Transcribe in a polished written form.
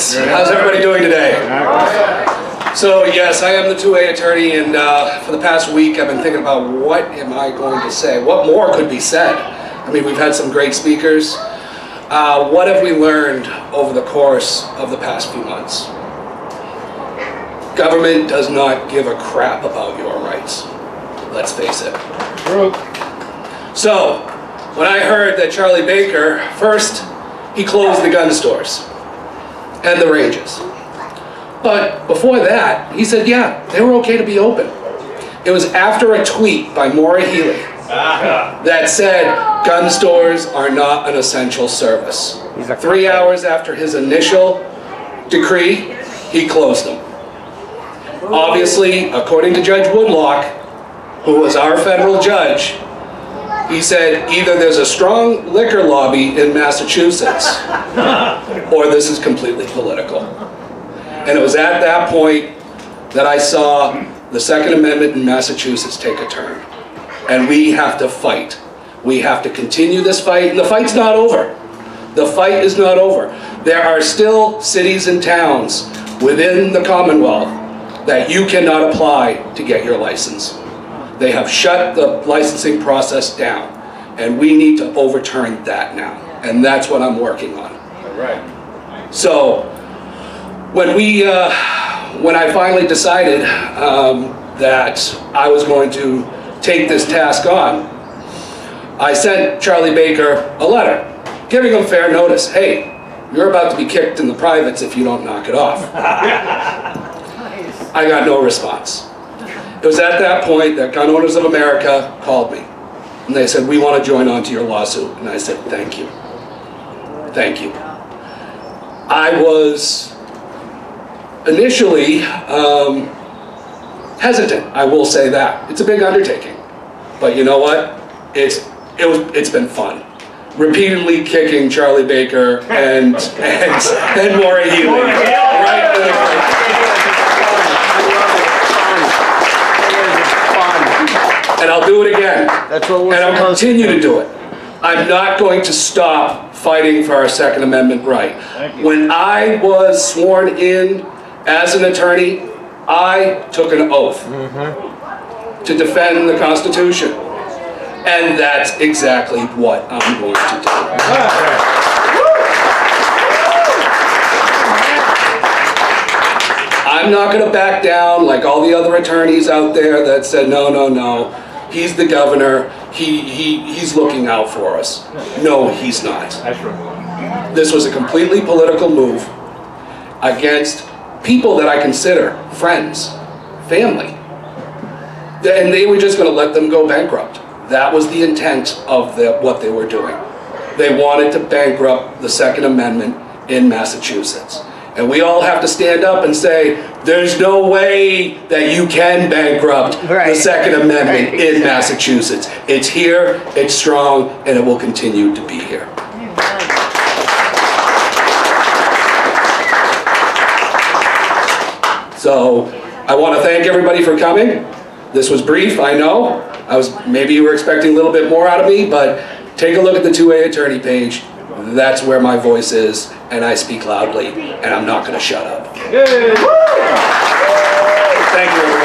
Yes. How's everybody doing today? So yes, I am the 2A attorney, and for the past week I've been thinking about what am I going to say? What more could be said? I mean, we've had some great speakers. What have we learned over the course of the past few months? Government does not give a crap about your rights. Let's face it. True. So, when I heard that Charlie Baker, first, he closed the gun stores and the ranges. But before that, he said, yeah, they were okay to be open. It was after a tweet by Maura Healey that said gun stores are not an essential service. 3 hours after his initial decree, he closed them. Obviously, according to Judge Woodlock, who was our federal judge, he said either there's a strong liquor lobby in Massachusetts or this is completely political. And it was at that point that I saw the Second Amendment in Massachusetts take a turn. And we have to fight. We have to continue this fight, and the fight's not over. The fight is not over. There are still cities and towns within the Commonwealth that you cannot apply to get your license. They have shut the licensing process down, and we need to overturn that now. And that's what I'm working on. All right. So, when I finally decided that I was going to take this task on, I sent Charlie Baker a letter, giving him fair notice. Hey, you're about to be kicked in the privates if you don't knock it off. I got no response. It was at that point that Gun Owners of America called me. And they said, we want to join on to your lawsuit. And I said, thank you. Thank you. I was initially hesitant, I will say that. It's a big undertaking. But you know what? It's been fun. Repeatedly kicking Charlie Baker and Maura Healey. Right in the face. And I'll do it again. That's what we're and I'll continue to do it. I'm not going to stop fighting for our Second Amendment right. When I was sworn in as an attorney, I took an oath to defend the Constitution. And that's exactly what I'm going to do. I'm not going to back down like all the other attorneys out there that said, no, he's the governor, he's looking out for us. No, he's not. That's right. This was a completely political move against people that I consider friends, family. And they were just going to let them go bankrupt. That was the intent of what they were doing. They wanted to bankrupt the Second Amendment in Massachusetts. And we all have to stand up and say, there's no way that you can bankrupt the Second Amendment in Massachusetts. It's here, it's strong, and it will continue to be here. So I want to thank everybody for coming. This was brief, I know. Maybe you were expecting a little bit more out of me, but take a look at the 2A attorney page. That's where my voice is, and I speak loudly, and I'm not going to shut up. Thank you, everybody.